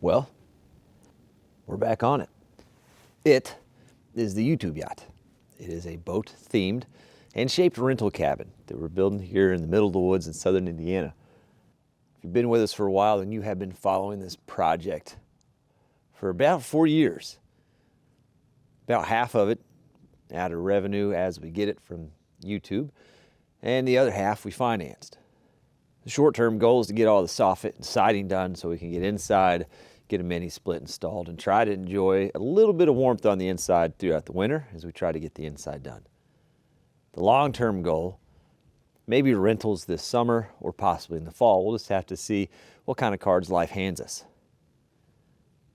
Well, we're back on it. It is the YouTube yacht. It is a boat-themed and shaped rental cabin that we're building here in the middle of the woods in southern Indiana. If you've been with us for a while, then you have been following this project for about 4 years. About half of it out of revenue as we get it from YouTube, and the other half we financed. The short-term goal is to get all the soffit and siding done so we can get inside, get a mini split installed, and try to enjoy a little bit of warmth on the inside throughout the winter as we try to get the inside done. The long-term goal, maybe rentals this summer or possibly in the fall. We'll just have to see what kind of cards life hands us.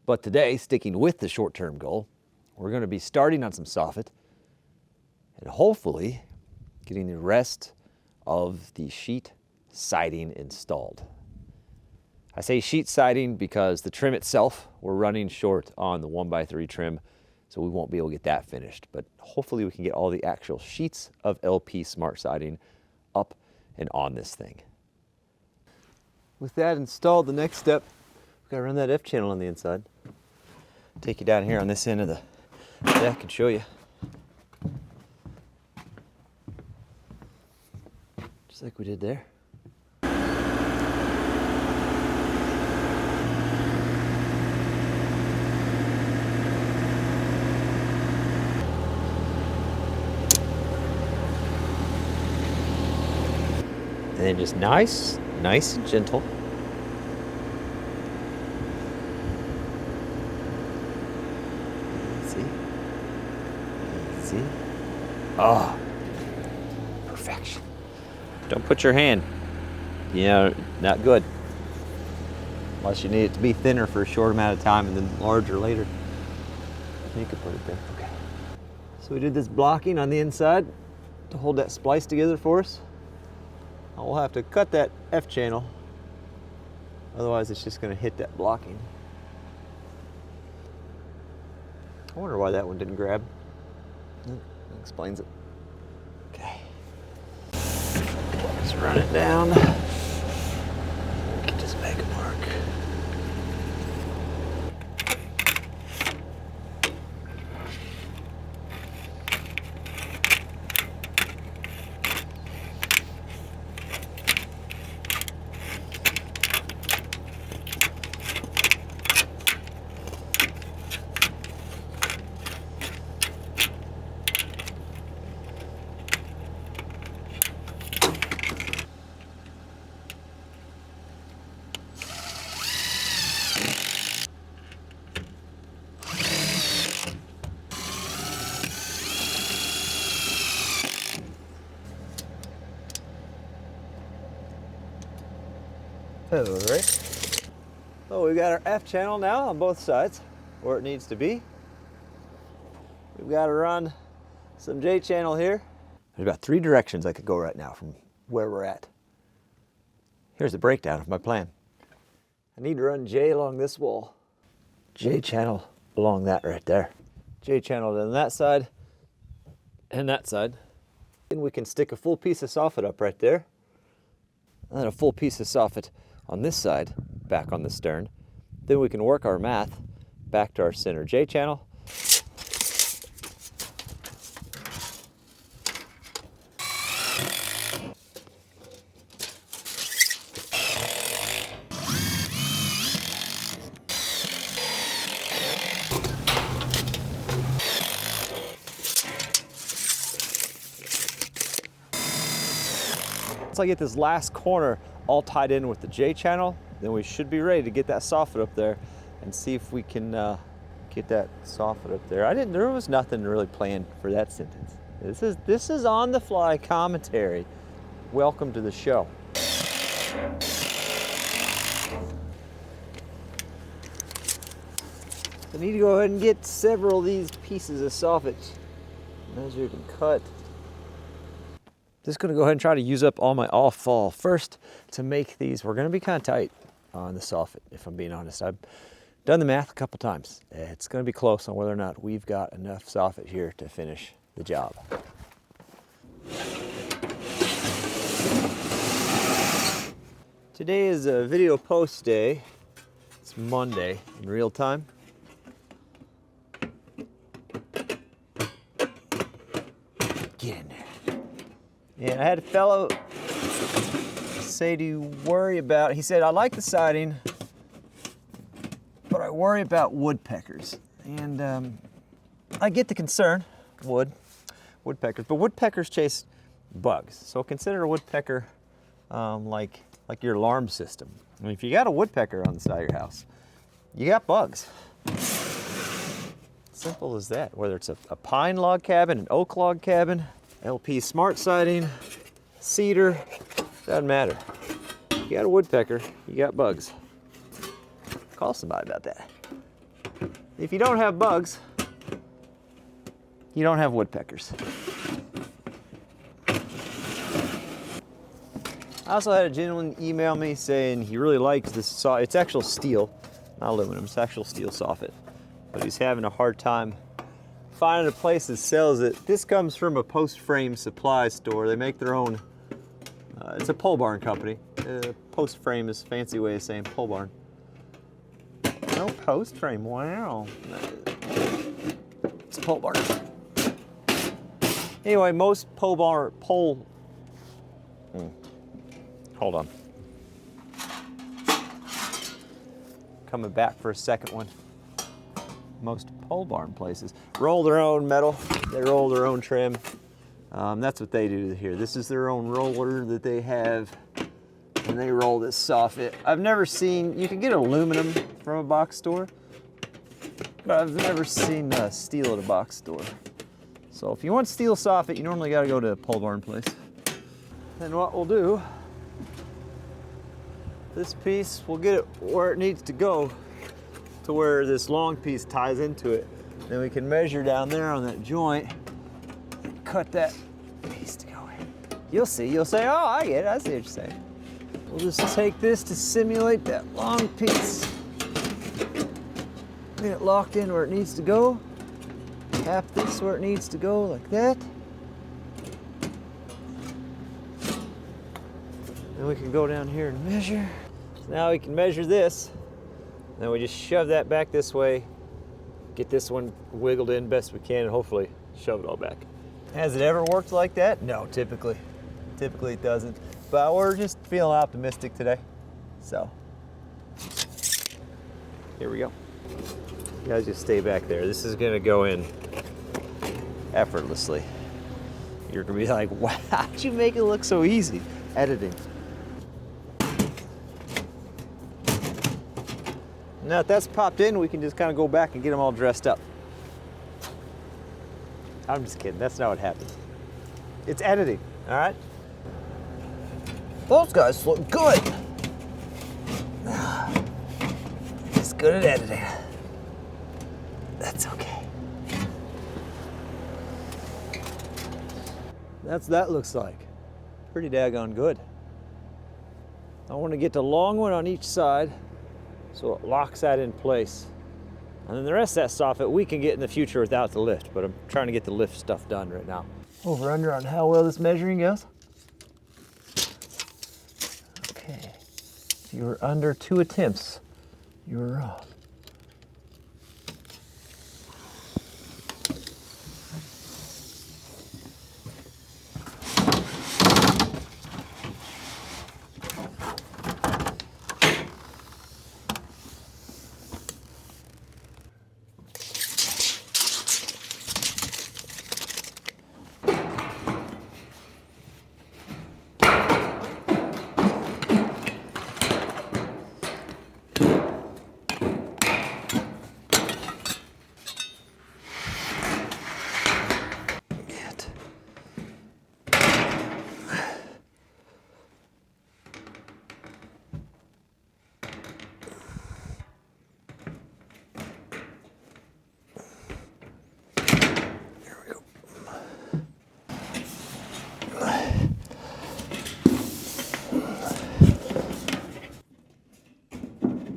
But today, sticking with the short-term goal, we're going to be starting on some soffit and hopefully getting the rest of the sheet siding installed. I say sheet siding because the trim itself, we're running short on the 1x3 trim, so we won't be able to get that finished. But hopefully we can get all the actual sheets of LP smart siding up and on this thing. With that installed, the next step, we've got to run that F channel on the inside. Take you down here on this end of the deck and show you. Just like we did there. And then just nice and gentle. See? Oh, perfection. Don't put your hand, not good. Unless you need it to be thinner for a short amount of time and then larger later. You could put it there, okay. So we did this blocking on the inside to hold that splice together for us. Now we'll have to cut that F channel, otherwise it's just going to hit that blocking. I wonder why that one didn't grab. That explains it. Okay. Let's run it down. Get this back apart. All right. So we've got our F channel now on both sides where it needs to be. We've got to run some J channel here. There's about 3 directions I could go right now from where we're at. Here's the breakdown of my plan. I need to run J along this wall. J channel along that right there. J channel on that side and that side. Then we can stick a full piece of soffit up right there. And then a full piece of soffit on this side, back on the stern. Then we can work our math back to our center J channel. Once I get this last corner all tied in with the J channel, then we should be ready to get that soffit up there and see if we can get that soffit up there. There was nothing really planned for that sentence. This is on the fly commentary. Welcome to the show. I need to go ahead and get several of these pieces of soffit measured and cut. Just going to go ahead and try to use up all my all-fall first to make these. We're going to be kind of tight on the soffit, if I'm being honest. I've done the math a couple times. It's going to be close on whether or not we've got enough soffit here to finish the job. Today is a video post day. It's Monday in real time. Get in there. And I had a fellow say to worry about, he said, I like the siding, but I worry about woodpeckers. And I get the concern, woodpeckers, but woodpeckers chase bugs. So consider a woodpecker like your alarm system. I mean, if you got a woodpecker on the side of your house, you got bugs. Simple as that. Whether it's a pine log cabin, an oak log cabin, LP smart siding, cedar, doesn't matter. You got a woodpecker, you got bugs. Call somebody about that. If you don't have bugs, you don't have woodpeckers. I also had a gentleman email me saying he really likes this soffit. It's actual steel, not aluminum, it's actual steel soffit. But he's having a hard time finding a place that sells it. This comes from a post frame supply store. They make their own, it's a pole barn company. Post frame is a fancy way of saying pole barn. No post frame, wow. It's a pole barn. Anyway, most hold on. Coming back for a second one. Most pole barn places roll their own metal. They roll their own trim. That's what they do here. This is their own roller that they have, and they roll this soffit. I've never seen, you can get aluminum from a box store, but I've never seen steel at a box store. So if you want steel soffit, you normally got to go to a pole barn place. And what we'll do, this piece, we'll get it where it needs to go, to where this long piece ties into it. Then we can measure down there on that joint and cut that piece to go in. You'll see, you'll say, oh, I get it, I see what you're saying. We'll just take this to simulate that long piece. Get it locked in where it needs to go. Tap this where it needs to go, like that. Then we can go down here and measure. So now we can measure this. Then we just shove that back this way, get this one wiggled in best we can, and hopefully shove it all back. Has it ever worked like that? No, typically it doesn't. But we're just feeling optimistic today. So, here we go. You guys just stay back there. This is gonna go in effortlessly. You're gonna be like, wow, how'd you make it look so easy? Editing. Now if that's popped in, we can just kind of go back and get them all dressed up. I'm just kidding, that's not what happened. It's editing, all right? Those guys look good. Just good at editing. That's okay. That's what that looks like. Pretty daggone good. I want to get the long one on each side, so it locks that in place. And then the rest of that soffit we can get in the future without the lift, but I'm trying to get the lift stuff done right now. Over under on how well this measuring goes. Okay, if you were under 2 attempts, you were wrong.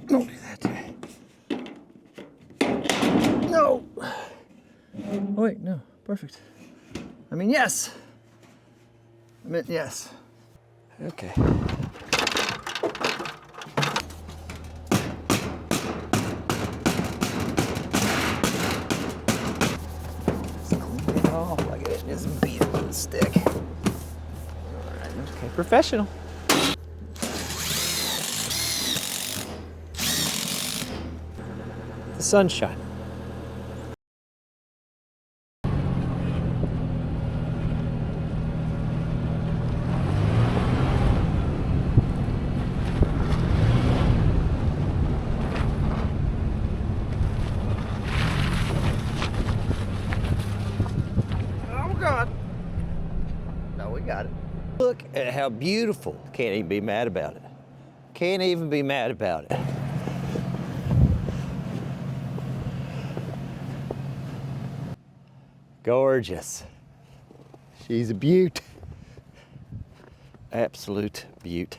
Don't do that to me. No. Oh, wait, no. Perfect. I mean, yes. I meant yes. Okay. Professional. The sunshine. Oh God. No, we got it. Look at how beautiful. Can't even be mad about it. Can't even be mad about it. Gorgeous. She's a beaut. Absolute beaut.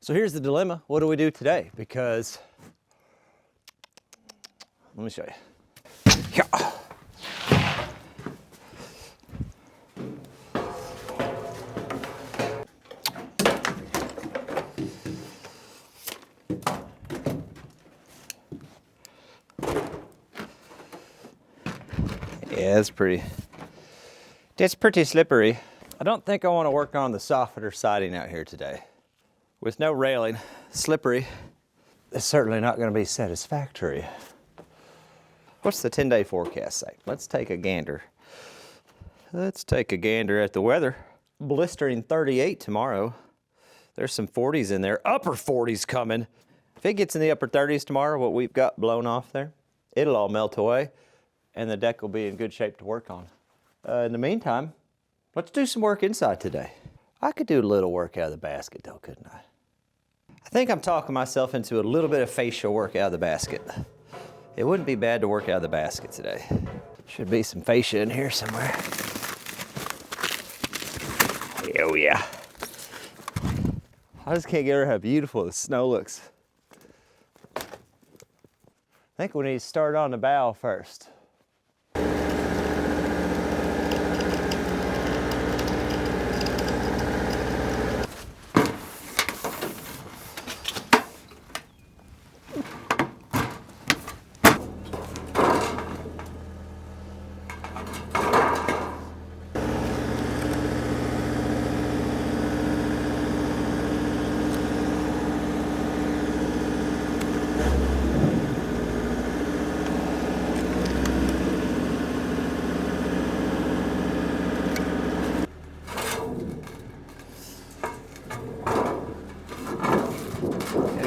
So here's the dilemma. What do we do today? Because, let me show you. Yeah. Yeah, that's pretty slippery. I don't think I want to work on the soffit or siding out here today. With no railing, slippery, it's certainly not going to be satisfactory. What's the 10-day forecast say? Let's take a gander. Let's take a gander at the weather. Blistering 38 tomorrow. There's some 40s in there, upper 40s coming. If it gets in the upper 30s tomorrow, what we've got blown off there, it'll all melt away and the deck will be in good shape to work on. In the meantime, let's do some work inside today. I could do a little work out of the basket though, couldn't I? I think I'm talking myself into a little bit of facial work out of the basket. It wouldn't be bad to work out of the basket today. Should be some fascia in here somewhere. Oh yeah. I just can't get over how beautiful the snow looks. I think we need to start on the bow first.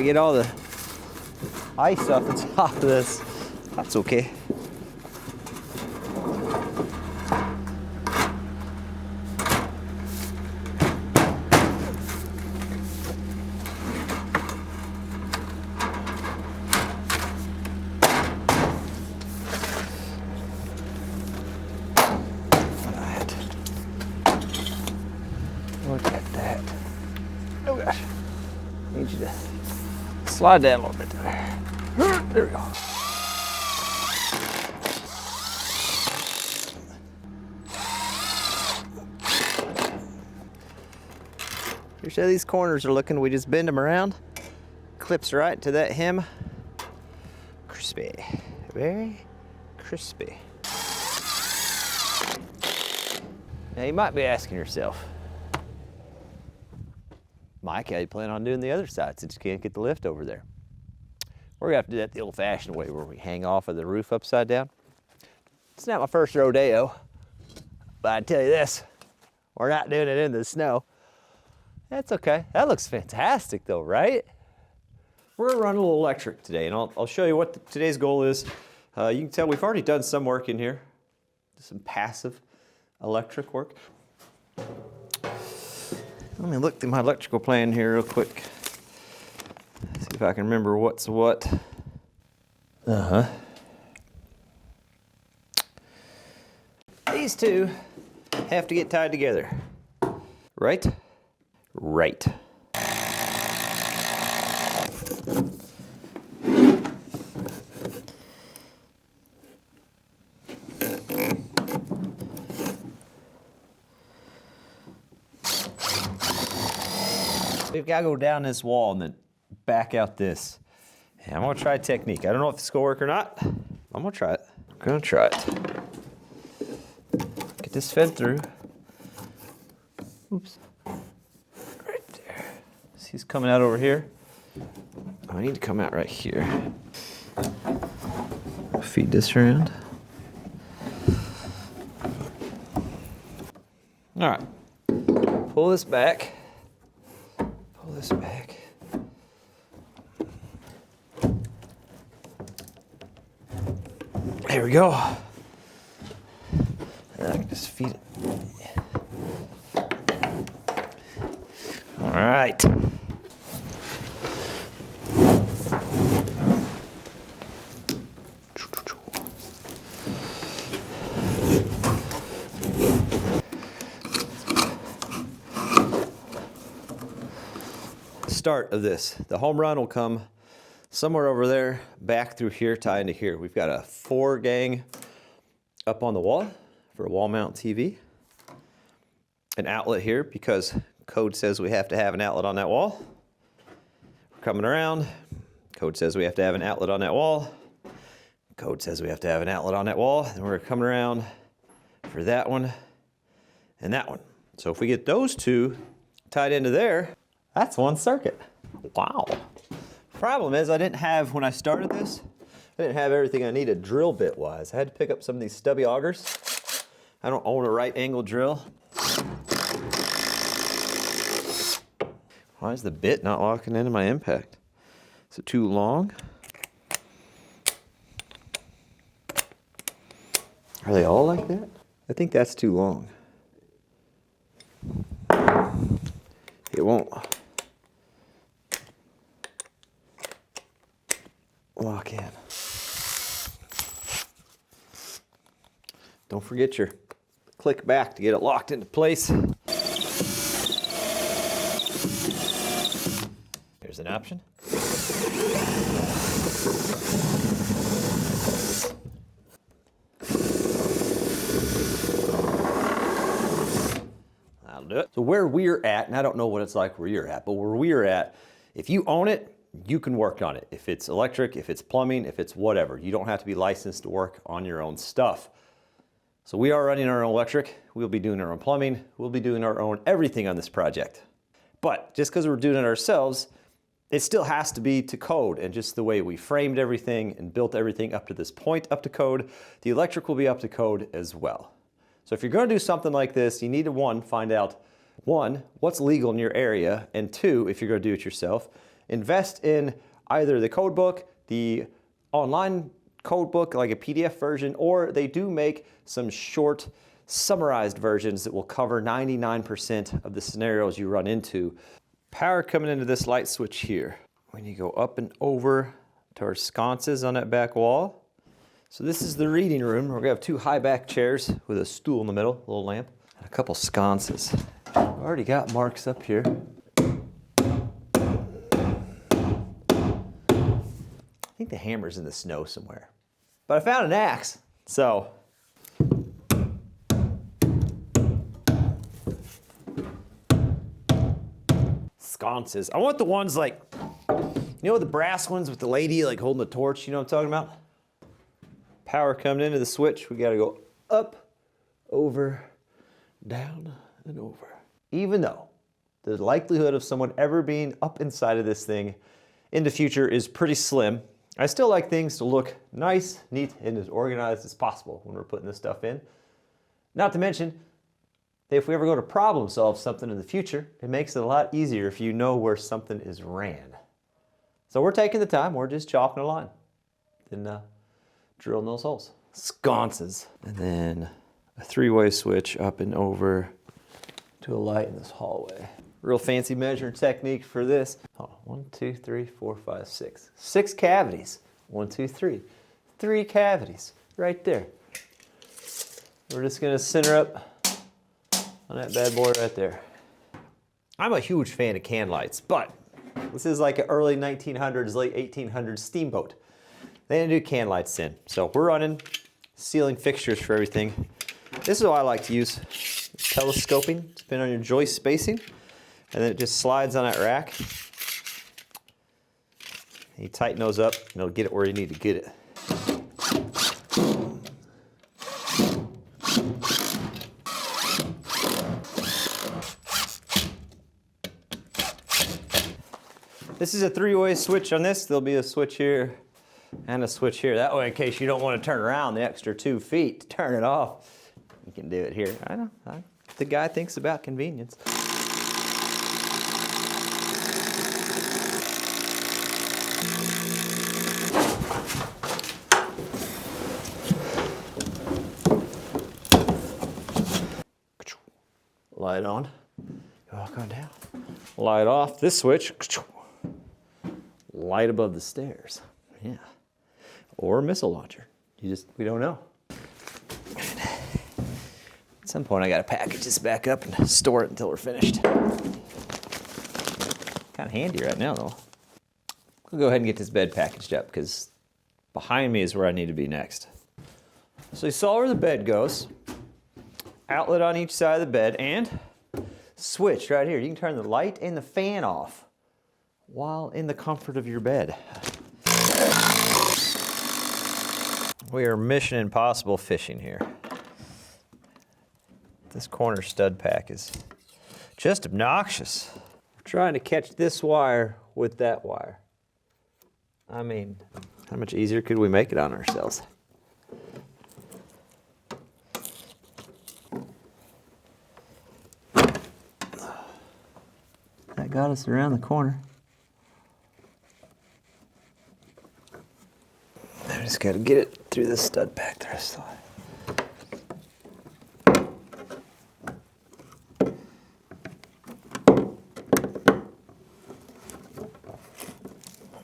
Gotta get all the ice off the top of this. That's okay. Look at that. Oh gosh. Need you to slide down a little bit there. There we go. Here's how these corners are looking. We just bend them around. Clips right to that hem. Crispy. Very crispy. Now you might be asking yourself, Mike, how do you plan on doing the other side since you can't get the lift over there? We're gonna have to do that the old-fashioned way where we hang off of the roof upside down. It's not my first rodeo, but I tell you this, we're not doing it in the snow. That's okay. That looks fantastic though, right? We're gonna run a little electric today, and I'll show you what today's goal is. You can tell we've already done some work in here, some passive electric work. Let me look through my electrical plan here real quick. See if I can remember what's what. These two have to get tied together. Right? Right. We've got to go down this wall and then back out this. And I'm gonna try a technique. I don't know if it's gonna work or not. I'm gonna try it. I'm gonna try it. Get this fed through. Oops. Right there. See, he's coming out over here. Oh, I need to come out right here. Feed this around. All right. Pull this back. Pull this back. There we go. And I can just feed it. All right. Start of this. The home run will come somewhere over there, back through here, tie into here. We've got a 4-gang up on the wall for a wall mount TV. An outlet here because code says we have to have an outlet on that wall. We're coming around. Code says we have to have an outlet on that wall. Code says we have to have an outlet on that wall. And we're coming around for that one and that one. So if we get those two tied into there, that's one circuit. Wow. Problem is I didn't have, when I started this, I didn't have everything I needed drill bit wise. I had to pick up some of these stubby augers. I don't own a right angle drill. Why is the bit not locking into my impact? Is it too long? Are they all like that? I think that's too long. It won't lock in. Don't forget your click back to get it locked into place. Here's an option. That'll do it. So where we're at, and I don't know what it's like where you're at, but where we're at, if you own it, you can work on it. If it's electric, if it's plumbing, if it's whatever, you don't have to be licensed to work on your own stuff. So we are running our own electric. We'll be doing our own plumbing. We'll be doing our own everything on this project. But just because we're doing it ourselves, it still has to be to code, and just the way we framed everything and built everything up to this point up to code, the electric will be up to code as well. So if you're going to do something like this, you need to, one, find out, one, what's legal in your area, and two, if you're going to do it yourself, invest in either the code book, the online code book, like a PDF version, or they do make some short summarized versions that will cover 99% of the scenarios you run into. Power coming into this light switch here. We need to go up and over to our sconces on that back wall. So this is the reading room. We're gonna have 2 high back chairs with a stool in the middle, a little lamp, and a couple sconces. I've already got marks up here. I think the hammer's in the snow somewhere. But I found an axe, so. Sconces. I want the ones like, you know the brass ones with the lady like holding the torch, you know what I'm talking about? Power coming into the switch, we gotta go up, over, down and over. Even though the likelihood of someone ever being up inside of this thing in the future is pretty slim, I still like things to look nice, neat, and as organized as possible when we're putting this stuff in. Not to mention, if we ever go to problem solve something in the future, it makes it a lot easier if you know where something is ran. So we're taking the time, we're just chalking a line and drilling those holes. Sconces. And then a 3-way switch up and over to a light in this hallway. Real fancy measuring technique for this. Oh, 1, 2, 3, 4, 5, 6. 6 cavities. 1, 2, 3. 3 cavities right there. We're just gonna center up on that bad boy right there. I'm a huge fan of can lights, but this is like an early 1900s, late 1800s steamboat. They didn't do can lights in. So we're running ceiling fixtures for everything. This is what I like to use. Telescoping, depending on your joist spacing. And then it just slides on that rack. You tighten those up and it'll get it where you need to get it. This is a 3-way switch on this. There'll be a switch here and a switch here. That way, in case you don't want to turn around the extra 2 feet to turn it off, you can do it here. I know, the guy thinks about convenience. Light on, walk on down. Light off, this switch, light above the stairs. Yeah. Or a missile launcher. We don't know. At some point I gotta package this back up and store it until we're finished. Kind of handy right now though. I'll go ahead and get this bed packaged up because behind me is where I need to be next. So you saw where the bed goes. Outlet on each side of the bed and switch right here. You can turn the light and the fan off while in the comfort of your bed. We are Mission Impossible fishing here. This corner stud pack is just obnoxious. We're trying to catch this wire with that wire. I mean, how much easier could we make it on ourselves? That got us around the corner. I just got to get it through this stud pack the rest of the way.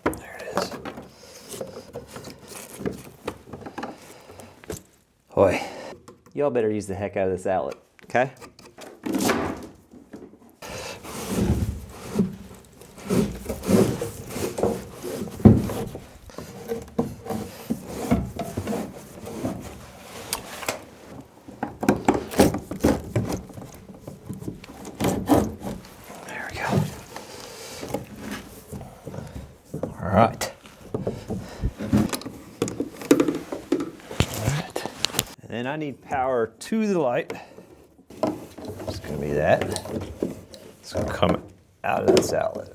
There it is. Boy, y'all better use the heck out of this outlet, okay? All right. And then I need power to the light. It's gonna be that. It's gonna come out of this outlet.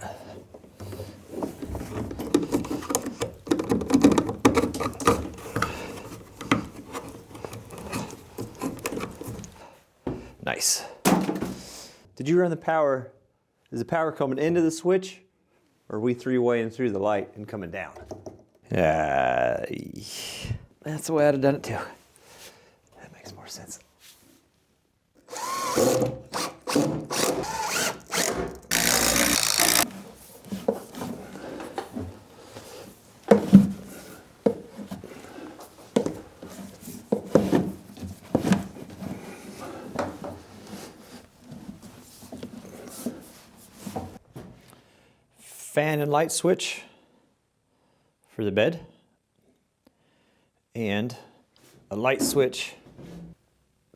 Nice. Did you run the power? Is the power coming into the switch? Or are we 3-waying through the light and coming down? That's the way I'd have done it too. That makes more sense. Fan and light switch for the bed, and a light switch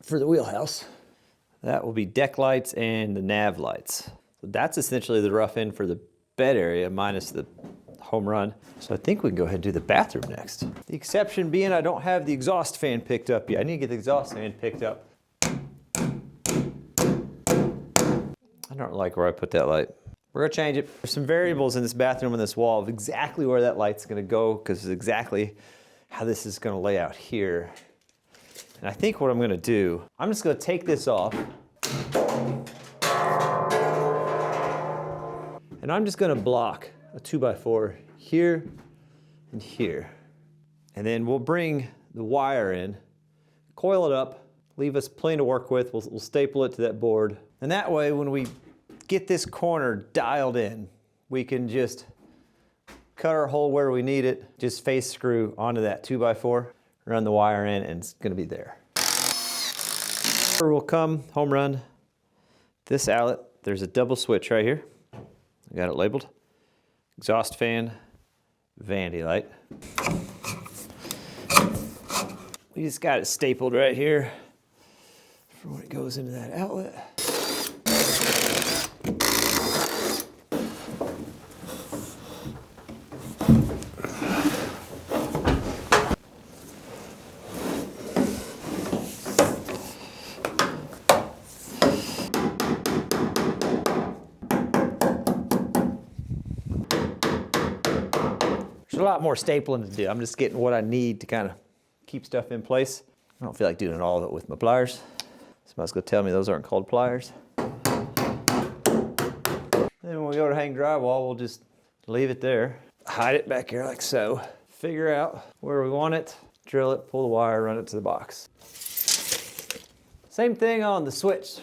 for the wheelhouse. That will be deck lights and the nav lights. So that's essentially the rough end for the bed area minus the home run. So I think we can go ahead and do the bathroom next. The exception being I don't have the exhaust fan picked up yet. I need to get the exhaust fan picked up. don't like where I put that light. We're gonna change it. There's some variables in this bathroom and this wall of exactly where that light's gonna go, because it's exactly how this is gonna lay out here. And I think what I'm gonna do, I'm just gonna take this off. And I'm just gonna block a 2x4 here and here. And then we'll bring the wire in, coil it up, leave us plenty to work with. We'll staple it to that board. And that way, when we get this corner dialed in, we can just cut our hole where we need it, just face screw onto that 2x4, run the wire in, and it's gonna be there. We'll come, home run, this outlet. There's a double switch right here. I got it labeled. Exhaust fan, vanity light. We just got it stapled right here for when it goes into that outlet. There's a lot more stapling to do. I'm just getting what I need to kind of keep stuff in place. I don't feel like doing all of it with my pliers. Somebody's gonna tell me those aren't called pliers. Then when we go to hang drywall, we'll just leave it there. Hide it back here like so. Figure out where we want it, drill it, pull the wire, run it to the box. Same thing on the switch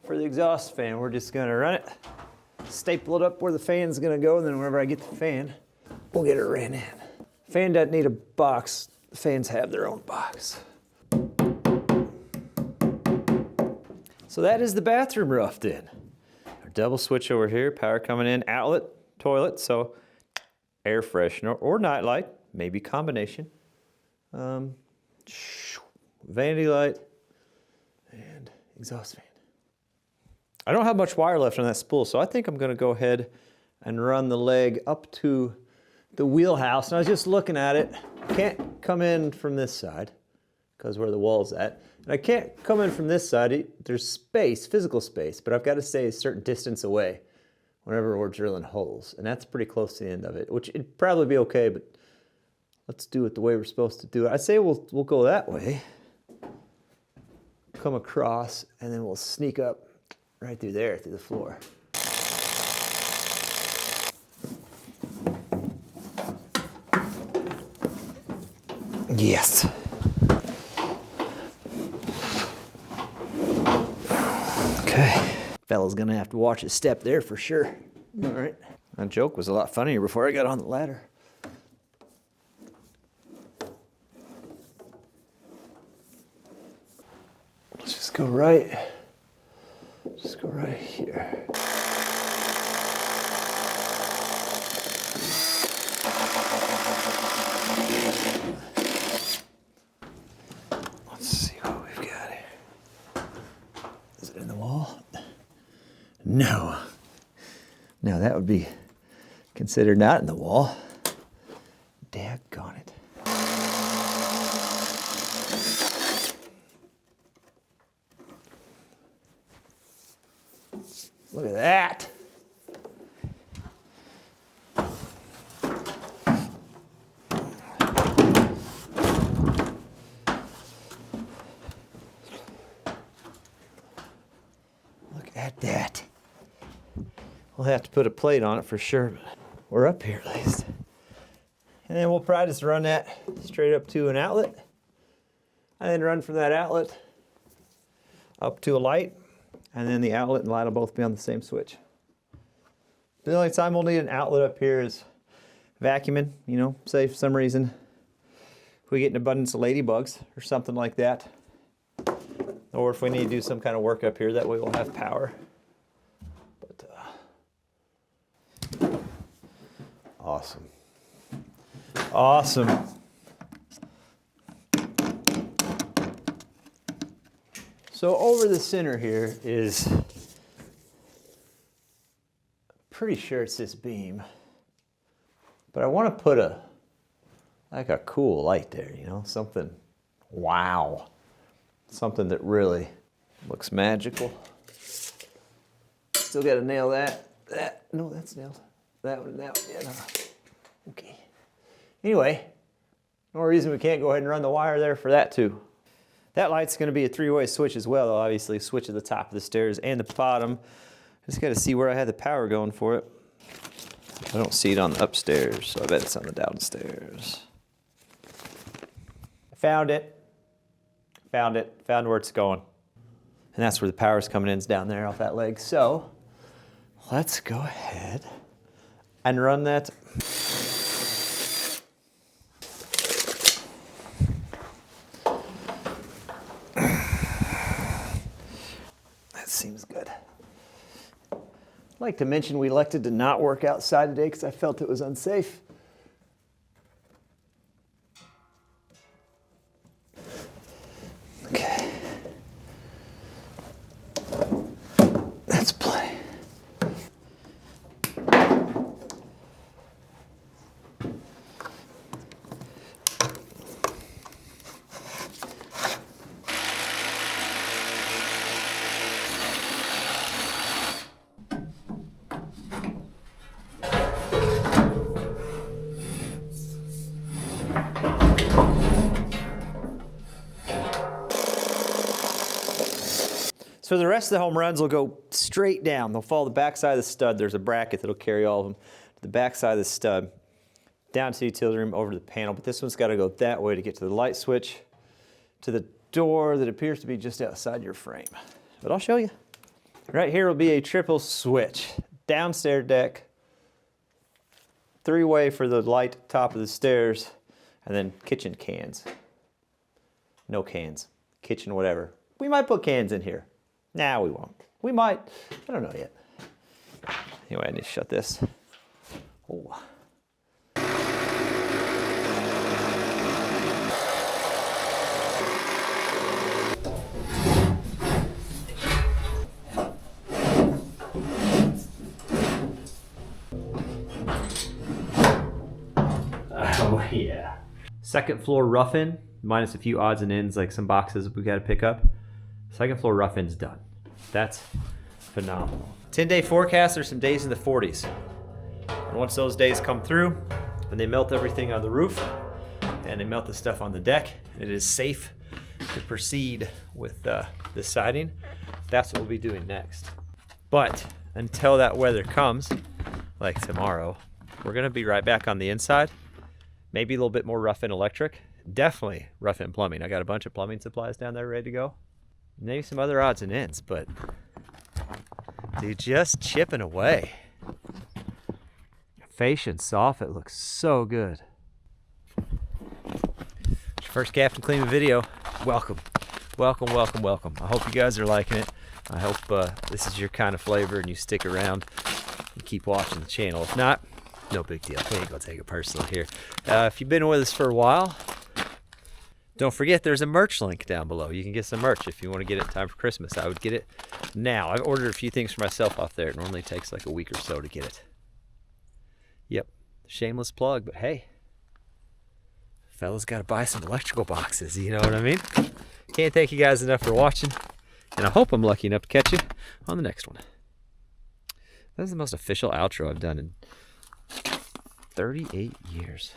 for the exhaust fan. We're just gonna run it, staple it up where the fan's gonna go, and then whenever I get the fan, we'll get it ran in. Fan doesn't need a box. The fans have their own box. So that is the bathroom roughed in. Our double switch over here, power coming in, outlet, toilet, so air freshener or nightlight, maybe combination. Vanity light and exhaust fan. I don't have much wire left on that spool, so I think I'm gonna go ahead and run the leg up to the wheelhouse. And I was just looking at it. Can't come in from this side because where the wall's at. And I can't come in from this side. There's space, physical space, but I've got to stay a certain distance away whenever we're drilling holes. And that's pretty close to the end of it, which it'd probably be okay, but let's do it the way we're supposed to do it. I say we'll go that way, come across, and then we'll sneak up right through there, through the floor. Yes. Okay. Fella's gonna have to watch his step there for sure. All right. That joke was a lot funnier before I got on the ladder. Let's just go right. Just go right here. Let's see what we've got here. Is it in the wall? No. No, that would be considered not in the wall. Daggone it. Look at that. Look at that. We'll have to put a plate on it for sure, but we're up here at least. And then we'll probably just run that straight up to an outlet, and then run from that outlet up to a light, and then the outlet and light will both be on the same switch. The only time we'll need an outlet up here is vacuuming, you know, say for some reason we get an abundance of ladybugs or something like that. Or if we need to do some kind of work up here, that way we'll have power. But, awesome. Awesome. So over the center here is, pretty sure it's this beam, but I want to put like a cool light there, you know, something, wow, something that really looks magical. Still got to nail that. No, that's nailed. That one, yeah, no. Okay. Anyway, no reason we can't go ahead and run the wire there for that too. That light's going to be a 3-way switch as well, though. Obviously, switch at the top of the stairs and the bottom. Just got to see where I had the power going for it. I don't see it on the upstairs, so I bet it's on the downstairs. I found it. Found where it's going. And that's where the power's coming in, is down there off that leg. So let's go ahead and run that. That seems good. I'd like to mention we elected to not work outside today because I felt it was unsafe. Okay. Let's play. So the rest of the home runs will go straight down. They'll follow the backside of the stud. There's a bracket that'll carry all of them to the backside of the stud, down to the utility room, over to the panel. But this one's got to go that way to get to the light switch, to the door that appears to be just outside your frame. But I'll show you. Right here will be a triple switch. Downstairs deck, 3-way for the light top of the stairs, and then kitchen cans. No cans. Kitchen whatever. We might put cans in here. Nah, we won't. We might. I don't know yet. Anyway, I need to shut this. Oh. Oh, yeah. Second floor rough-in, minus a few odds and ends, like some boxes we got to pick up. Second floor rough-in's done. That's phenomenal. 10-day forecast, there's some days in the 40s. And once those days come through, and they melt everything on the roof, and they melt the stuff on the deck, and it is safe to proceed with the siding, that's what we'll be doing next. But until that weather comes, like tomorrow, we're gonna be right back on the inside. Maybe a little bit more rough-in electric. Definitely rough-in plumbing. I got a bunch of plumbing supplies down there ready to go. Maybe some other odds and ends, but dude, just chipping away. Fascia and soffit looks so good. It's your first Captain Kleeman video. Welcome. Welcome, welcome, welcome. I hope you guys are liking it. I hope this is your kind of flavor and you stick around and keep watching the channel. If not, no big deal. We ain't gonna take it personal here. If you've been with us for a while, don't forget there's a merch link down below. You can get some merch if you want to get it in time for Christmas. I would get it now. I've ordered a few things for myself off there. It normally takes like a week or so to get it. Yep, shameless plug, but hey, fellas got to buy some electrical boxes, you know what I mean? Can't thank you guys enough for watching, and I hope I'm lucky enough to catch you on the next one. That is the most official outro I've done in 38 years.